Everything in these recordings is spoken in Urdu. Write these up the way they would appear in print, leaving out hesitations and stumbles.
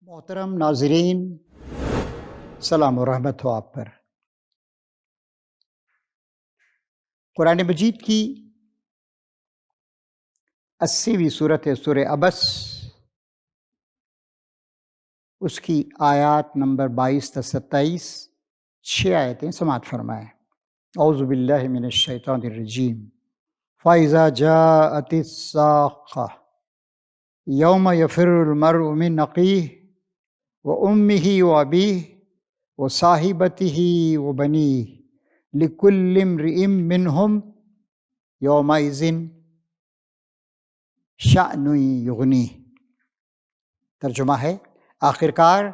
محترم ناظرین، سلام و رحمت ہو آپ پر۔ قرآن مجید کی 80ویں صورت ہے سورہ عبس، اس کی آیات نمبر 22 تا 27، 6 آیتیں سماعت فرمائیں۔ اعوذ باللہ من الشیطان الرجیم۔ فَإِذَا جَاءَتِ الصَّاخَّةُ يَوْمَ يَفِرُّ الْمَرْءُ مِنْ أَخِيهِ وَأُمِّهِ وَأَبِيهِ وَصَاحِبَتِهِ وَبَنِيهِ لِكُلِّ امْرِئٍ مِّنْهُمْ يَوْمَئِذٍ شَأْنٌ يُغْنِيهِ۔ ترجمہ ہے، آخرکار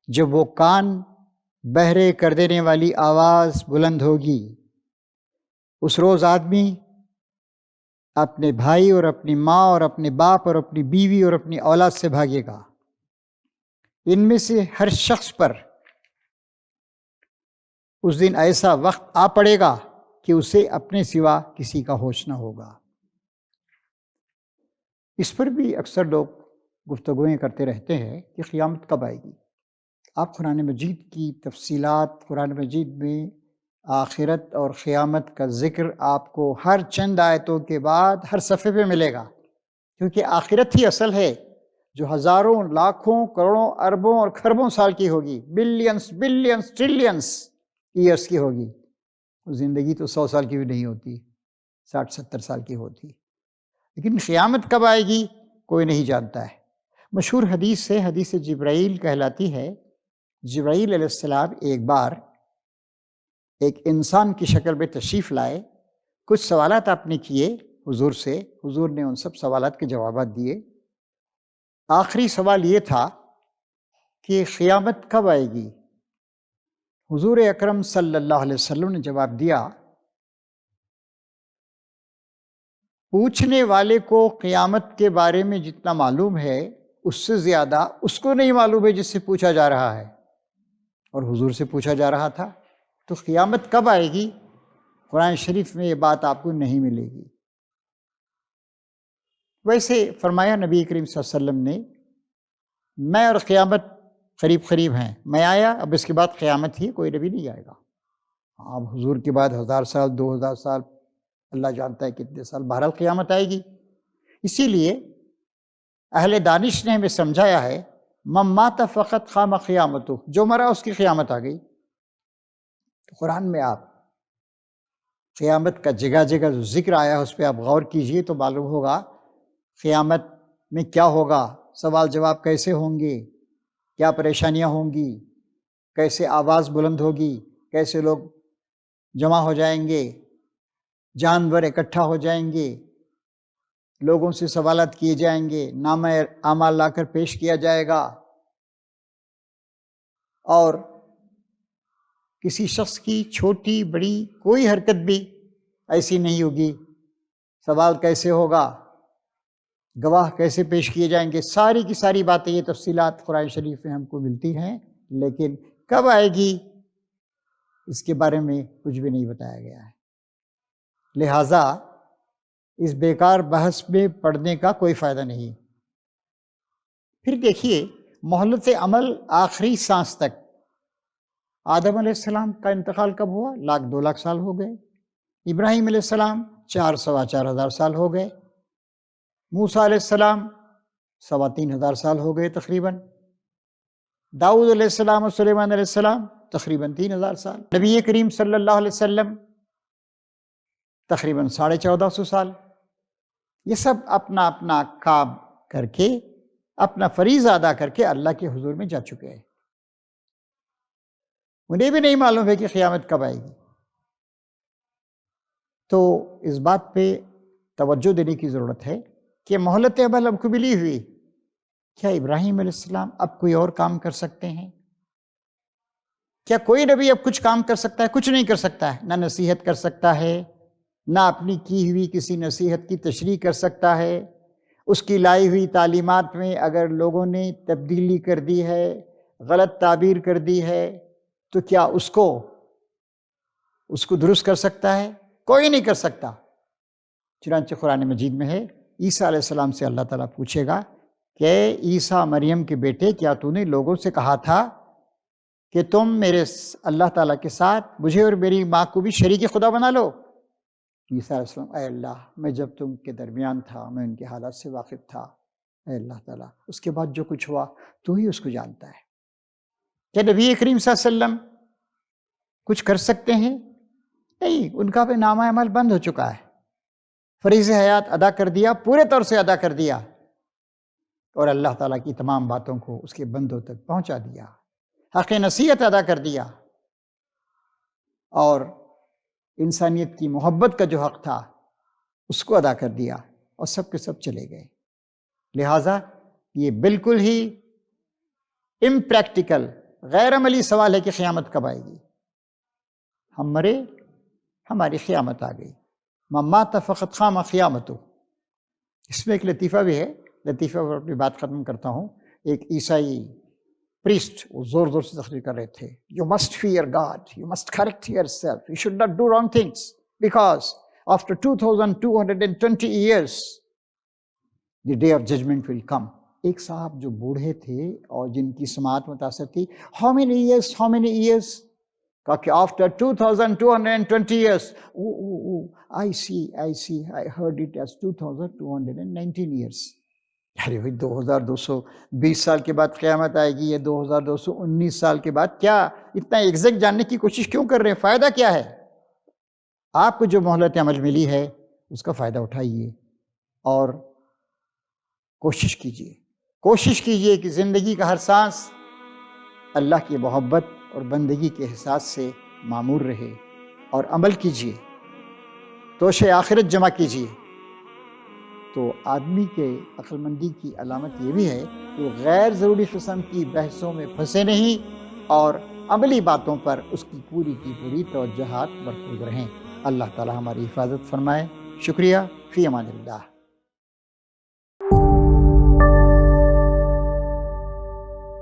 جب وہ کان بہرے کر دینے والی آواز بلند ہوگی، اس روز آدمی اپنے بھائی اور اپنی ماں اور اپنے باپ اور اپنی بیوی اور اپنی اولاد سے بھاگے گا۔ ان میں سے ہر شخص پر اس دن ایسا وقت آ پڑے گا کہ اسے اپنے سوا کسی کا ہوش نہ ہوگا۔ اس پر بھی اکثر لوگ گفتگویں کرتے رہتے ہیں کہ قیامت کب آئے گی۔ آپ قرآن مجید کی تفصیلات، قرآن مجید میں آخرت اور قیامت کا ذکر آپ کو ہر چند آیتوں کے بعد ہر صفحے پہ ملے گا، کیونکہ آخرت ہی اصل ہے جو ہزاروں، لاکھوں، کروڑوں، اربوں اور کھربوں سال کی ہوگی، بلینز، بلینز، ٹریلینز ایئرس کی ہوگی۔ زندگی تو 100 سال کی بھی نہیں ہوتی، 60-70 سال کی ہوتی۔ لیکن قیامت کب آئے گی کوئی نہیں جانتا ہے۔ مشہور حدیث سے حدیث جبرائیل کہلاتی ہے۔ جبرائیل علیہ السلام ایک بار ایک انسان کی شکل میں تشریف لائے، کچھ سوالات آپ نے کیے حضور سے، حضور نے ان سب سوالات کے جوابات دیے۔ آخری سوال یہ تھا کہ قیامت کب آئے گی؟ حضور اکرم صلی اللہ علیہ وسلم نے جواب دیا، پوچھنے والے کو قیامت کے بارے میں جتنا معلوم ہے اس سے زیادہ اس کو نہیں معلوم ہے جس سے پوچھا جا رہا ہے۔ اور حضور سے پوچھا جا رہا تھا تو قیامت کب آئے گی، قرآن شریف میں یہ بات آپ کو نہیں ملے گی۔ ویسے فرمایا نبی کریم صلی اللہ علیہ وسلم نے، میں اور قیامت قریب قریب ہیں، میں آیا، اب اس کے بعد قیامت ہی، کوئی نبی نہیں آئے گا۔ اب حضور کے بعد 1000 سال، 2000 سال، اللہ جانتا ہے کتنے سال، بہرحال قیامت آئے گی۔ اسی لیے اہل دانش نے ہمیں سمجھایا ہے، من مات فقط قام قیامتہ، جو مرا اس کی قیامت آ گئی۔ قرآن میں آپ قیامت کا جگہ جگہ جو ذکر آیا ہے اس پہ آپ غور کیجئے تو معلوم ہوگا قیامت میں کیا ہوگا، سوال جواب کیسے ہوں گے، کیا پریشانیاں ہوں گی، کیسے آواز بلند ہوگی، کیسے لوگ جمع ہو جائیں گے، جانور اکٹھا ہو جائیں گے، لوگوں سے سوالات کیے جائیں گے، نامہ اعمال لا کر پیش کیا جائے گا، اور کسی شخص کی چھوٹی بڑی کوئی حرکت بھی ایسی نہیں ہوگی۔ سوال کیسے ہوگا، گواہ کیسے پیش کیے جائیں گے، ساری کی ساری باتیں، یہ تفصیلات قرآن شریف میں ہم کو ملتی ہیں، لیکن کب آئے گی اس کے بارے میں کچھ بھی نہیں بتایا گیا ہے۔ لہٰذا اس بیکار بحث میں پڑھنے کا کوئی فائدہ نہیں۔ پھر دیکھیے مہلت عمل آخری سانس تک، آدم علیہ السلام کا انتقال کب ہوا؟ 1,00,000 2,00,000 سال ہو گئے۔ ابراہیم علیہ السلام 4,000 سال ہو گئے۔ موسیٰ علیہ السلام 3,500 سال ہو گئے تقریباً۔ داؤد علیہ السلام اور سلیمان علیہ السلام تقریباً 3,000 سال۔ نبی کریم صلی اللہ علیہ وسلم تقریباً 1450 سال۔ یہ سب اپنا اپنا کام کر کے، اپنا فریضہ ادا کر کے اللہ کے حضور میں جا چکے ہیں۔ انہیں بھی نہیں معلوم ہے کہ قیامت کب آئے گی۔ تو اس بات پہ توجہ دینے کی ضرورت ہے کہ مہلت عمل ہم کو ملی ہوئی، کیا ابراہیم علیہ السلام اب کوئی اور کام کر سکتے ہیں؟ کیا کوئی نبی اب کچھ کام کر سکتا ہے؟ کچھ نہیں کر سکتا ہے۔ نہ نصیحت کر سکتا ہے، نہ اپنی کی ہوئی کسی نصیحت کی تشریح کر سکتا ہے۔ اس کی لائی ہوئی تعلیمات میں اگر لوگوں نے تبدیلی کر دی ہے، غلط تعبیر کر دی ہے، تو کیا اس کو درست کر سکتا ہے؟ کوئی نہیں کر سکتا۔ چنانچہ قرآن مجید میں ہے، عیسیٰ علیہ السلام سے اللہ تعالیٰ پوچھے گا کہ عیسیٰ مریم کے بیٹے، کیا تو نے لوگوں سے کہا تھا کہ تم میرے اللہ تعالیٰ کے ساتھ مجھے اور میری ماں کو بھی شریک خدا بنا لو؟ عیسیٰ علیہ السلام: اے اللہ، میں جب تم کے درمیان تھا میں ان کے حالات سے واقف تھا، اے اللہ تعالیٰ، اس کے بعد جو کچھ ہوا تو ہی اس کو جانتا ہے۔ کیا نبی کریم صلی اللہ علیہ وسلم کچھ کر سکتے ہیں؟ نہیں، ان کا بھی نامہ عمل بند ہو چکا ہے۔ فریض حیات ادا کر دیا، پورے طور سے ادا کر دیا، اور اللہ تعالیٰ کی تمام باتوں کو اس کے بندوں تک پہنچا دیا، حق نصیحت ادا کر دیا، اور انسانیت کی محبت کا جو حق تھا اس کو ادا کر دیا، اور سب کے سب چلے گئے۔ لہٰذا یہ بالکل ہی امپریکٹیکل، غیر عملی سوال ہے کہ قیامت کب آئے گی۔ ہم مرے، ہماری قیامت آ گئی۔ من مات فقط قام قیامتہ۔ اس میں ایک لطیفہ بھی ہے، لطیفہ پر اپنی بات ختم کرتا ہوں۔ ایک عیسائی پریسٹ وہ زور زور سے تقریر کر رہے تھے، you must fair God, you must correct your self, you should not do wrong things because after 2220 years the day of judgment will come۔ ایک صاحب جو بوڑھے تھے اور جن کی سماعت متاثر تھی، how many years؟ کہا کہ after 2220 years، I see, I heard it as 2219 years۔ ارے بھائی 2220 سال کے بعد قیامت آئے گی، یا 2219 سال کے بعد؟ کیا اتنا ایگزیکٹ جاننے کی کوشش کیوں کر رہے ہیں؟ فائدہ کیا ہے؟ آپ کو جو مہلت عمل ملی ہے اس کا فائدہ اٹھائیے، اور کوشش کیجیے کہ زندگی کا ہر سانس اللہ کی محبت اور بندگی کے احساس سے معمور رہے، اور عمل کیجیے، توشہ آخرت جمع کیجیے۔ تو آدمی کے عقل مندی کی علامت یہ بھی ہے کہ وہ غیر ضروری قسم کی بحثوں میں پھنسے نہیں، اور عملی باتوں پر اس کی پوری توجہات مرکوز رہیں۔ اللہ تعالی ہماری حفاظت فرمائے۔ شکریہ، فی امان اللہ۔